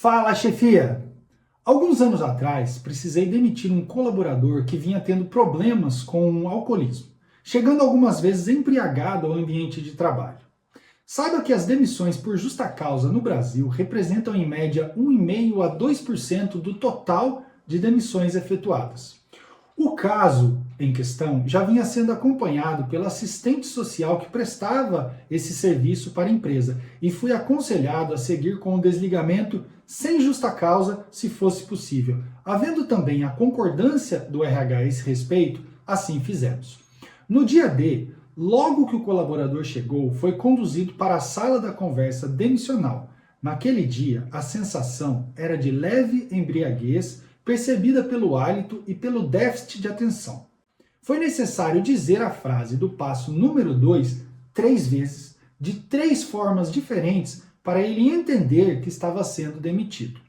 Fala, chefia! Alguns anos atrás, precisei demitir um colaborador que vinha tendo problemas com o alcoolismo, chegando algumas vezes embriagado ao ambiente de trabalho. Saiba que as demissões por justa causa no Brasil representam em média 1,5% a 2% do total de demissões efetuadas. O caso em questão já vinha sendo acompanhado pela assistente social que prestava esse serviço para a empresa e fui aconselhado a seguir com o desligamento sem justa causa, se fosse possível. Havendo também a concordância do RH a esse respeito, assim fizemos. No dia D, logo que o colaborador chegou, foi conduzido para a sala da conversa demissional. Naquele dia, a sensação era de leve embriaguez, percebida pelo hálito e pelo déficit de atenção. Foi necessário dizer a frase do passo número 2 3 vezes, de 3 formas diferentes, para ele entender que estava sendo demitido.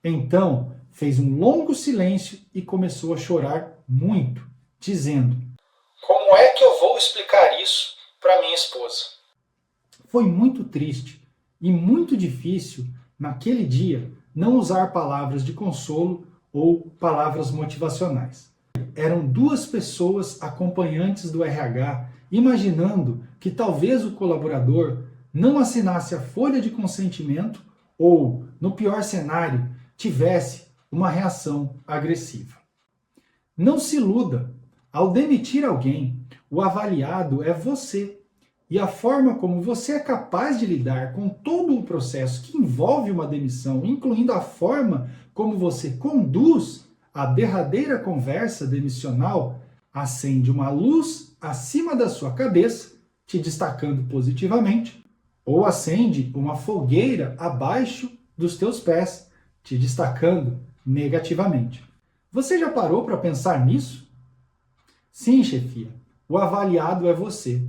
Então, fez um longo silêncio e começou a chorar muito, dizendo: "Como é que eu vou explicar isso para minha esposa?" Foi muito triste e muito difícil, naquele dia, não usar palavras de consolo ou palavras motivacionais. Eram 2 pessoas acompanhantes do RH, imaginando que talvez o colaborador não assinasse a folha de consentimento ou, no pior cenário, tivesse uma reação agressiva. Não se iluda. Ao demitir alguém, o avaliado é você. E a forma como você é capaz de lidar com todo o processo que envolve uma demissão, incluindo a forma como você conduz a derradeira conversa demissional, acende uma luz acima da sua cabeça, te destacando positivamente, ou acende uma fogueira abaixo dos teus pés, te destacando negativamente. Você já parou para pensar nisso? Sim, chefia, o avaliado é você.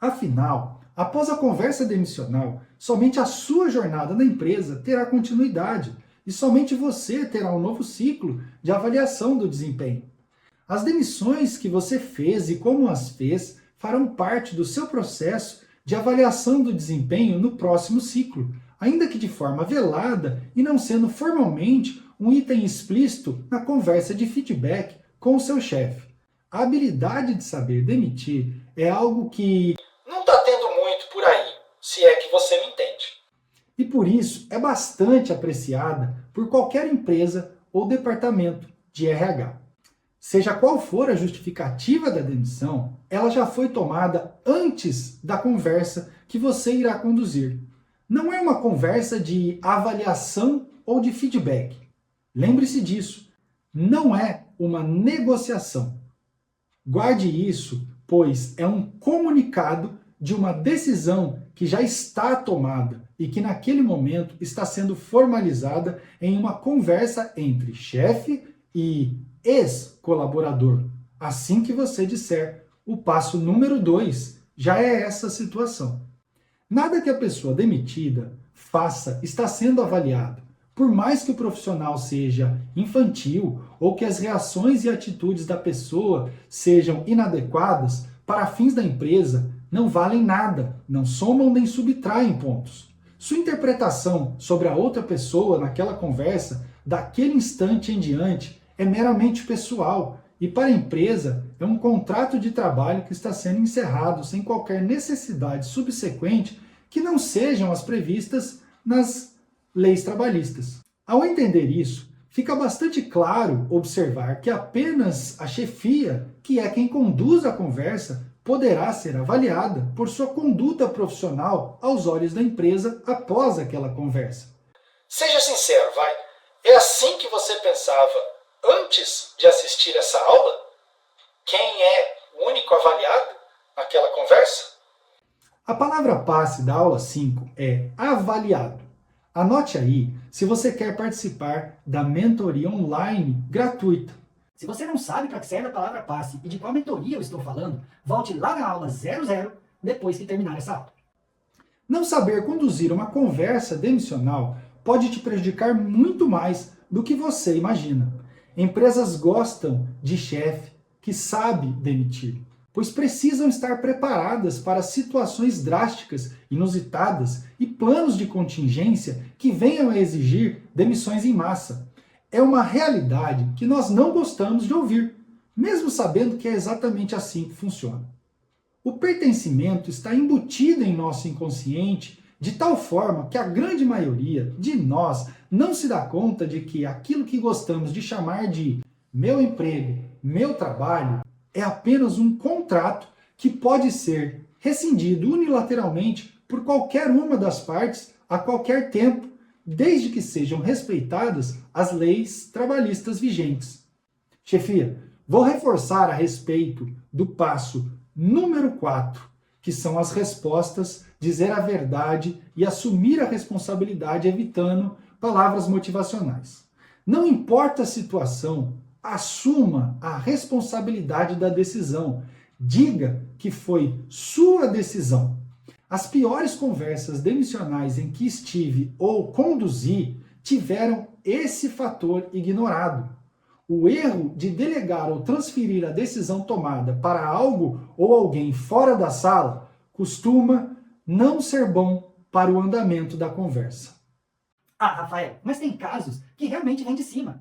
Afinal, após a conversa demissional, somente a sua jornada na empresa terá continuidade e somente você terá um novo ciclo de avaliação do desempenho. As demissões que você fez e como as fez farão parte do seu processo de avaliação do desempenho no próximo ciclo, ainda que de forma velada e não sendo formalmente um item explícito na conversa de feedback com o seu chefe. A habilidade de saber demitir é algo que não está tendo muito por aí, se é que você me entende. E por isso é bastante apreciada por qualquer empresa ou departamento de RH. Seja qual for a justificativa da demissão, ela já foi tomada antes da conversa que você irá conduzir. Não é uma conversa de avaliação ou de feedback. Lembre-se disso, não é uma negociação. Guarde isso, pois é um comunicado de uma decisão que já está tomada e que naquele momento está sendo formalizada em uma conversa entre chefe e ex-colaborador. Assim que você disser o passo número 2, já é essa situação. Nada que a pessoa demitida faça está sendo avaliado. Por mais que o profissional seja infantil ou que as reações e atitudes da pessoa sejam inadequadas, para fins da empresa, não valem nada, não somam nem subtraem pontos. Sua interpretação sobre a outra pessoa naquela conversa, daquele instante em diante, é meramente pessoal e para a empresa é um contrato de trabalho que está sendo encerrado sem qualquer necessidade subsequente que não sejam as previstas nas leis trabalhistas. Ao entender isso, fica bastante claro observar que apenas a chefia, que é quem conduz a conversa, poderá ser avaliada por sua conduta profissional aos olhos da empresa após aquela conversa. Seja sincero, vai. É assim que você pensava antes de assistir essa aula? Quem é o único avaliado naquela conversa? A palavra passe da aula 5 é avaliado. Anote aí se você quer participar da mentoria online gratuita. Se você não sabe para que serve a palavra passe e de qual mentoria eu estou falando, volte lá na aula 00 depois que terminar essa aula. Não saber conduzir uma conversa demissional pode te prejudicar muito mais do que você imagina. Empresas gostam de chefe que sabe demitir. pois precisam estar preparadas para situações drásticas, inusitadas e planos de contingência que venham a exigir demissões em massa. É uma realidade que nós não gostamos de ouvir, mesmo sabendo que é exatamente assim que funciona. O pertencimento está embutido em nosso inconsciente de tal forma que a grande maioria de nós não se dá conta de que aquilo que gostamos de chamar de meu emprego, meu trabalho, é apenas um contrato que pode ser rescindido unilateralmente por qualquer uma das partes a qualquer tempo, desde que sejam respeitadas as leis trabalhistas vigentes. Chefia, vou reforçar a respeito do passo número 4, que são as respostas, dizer a verdade e assumir a responsabilidade, evitando palavras motivacionais. Não importa a situação, assuma a responsabilidade da decisão. Diga que foi sua decisão. As piores conversas demissionais em que estive ou conduzi tiveram esse fator ignorado. O erro de delegar ou transferir a decisão tomada para algo ou alguém fora da sala costuma não ser bom para o andamento da conversa. Ah, Rafael, mas tem casos que realmente vêm de cima.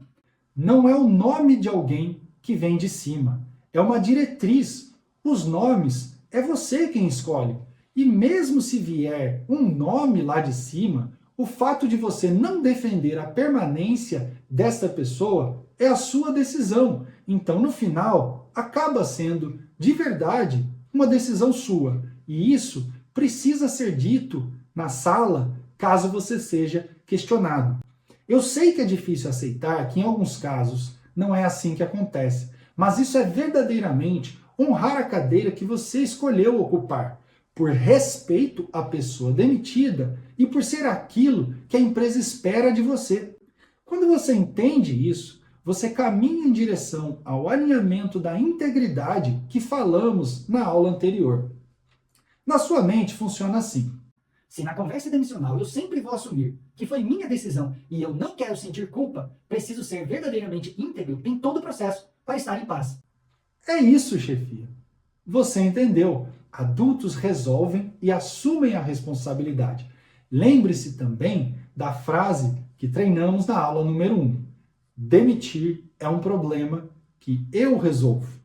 Não é o nome de alguém que vem de cima, é uma diretriz. Os nomes é você quem escolhe. E mesmo se vier um nome lá de cima, o fato de você não defender a permanência desta pessoa é a sua decisão. Então, no final, acaba sendo, de verdade, uma decisão sua. E isso precisa ser dito na sala, caso você seja questionado. Eu sei que é difícil aceitar que em alguns casos não é assim que acontece, mas isso é verdadeiramente honrar a cadeira que você escolheu ocupar, por respeito à pessoa demitida e por ser aquilo que a empresa espera de você. Quando você entende isso, você caminha em direção ao alinhamento da integridade que falamos na aula anterior. Na sua mente funciona assim. Se na conversa demissional eu sempre vou assumir que foi minha decisão e eu não quero sentir culpa, preciso ser verdadeiramente íntegro em todo o processo para estar em paz. É isso, chefia. Você entendeu. Adultos resolvem e assumem a responsabilidade. Lembre-se também da frase que treinamos na aula número 1. Demitir é um problema que eu resolvo.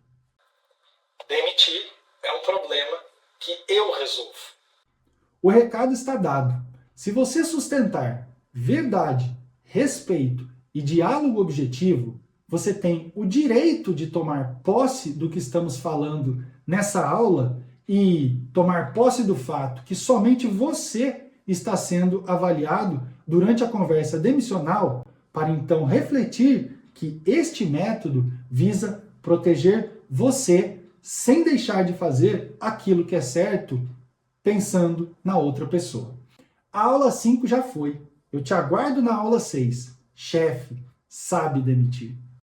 Demitir é um problema que eu resolvo. O recado está dado. Se você sustentar verdade, respeito e diálogo objetivo, você tem o direito de tomar posse do que estamos falando nessa aula e tomar posse do fato que somente você está sendo avaliado durante a conversa demissional, para então refletir que este método visa proteger você sem deixar de fazer aquilo que é certo, pensando na outra pessoa. A aula 5 já foi. Eu te aguardo na aula 6. Chefe sabe demitir.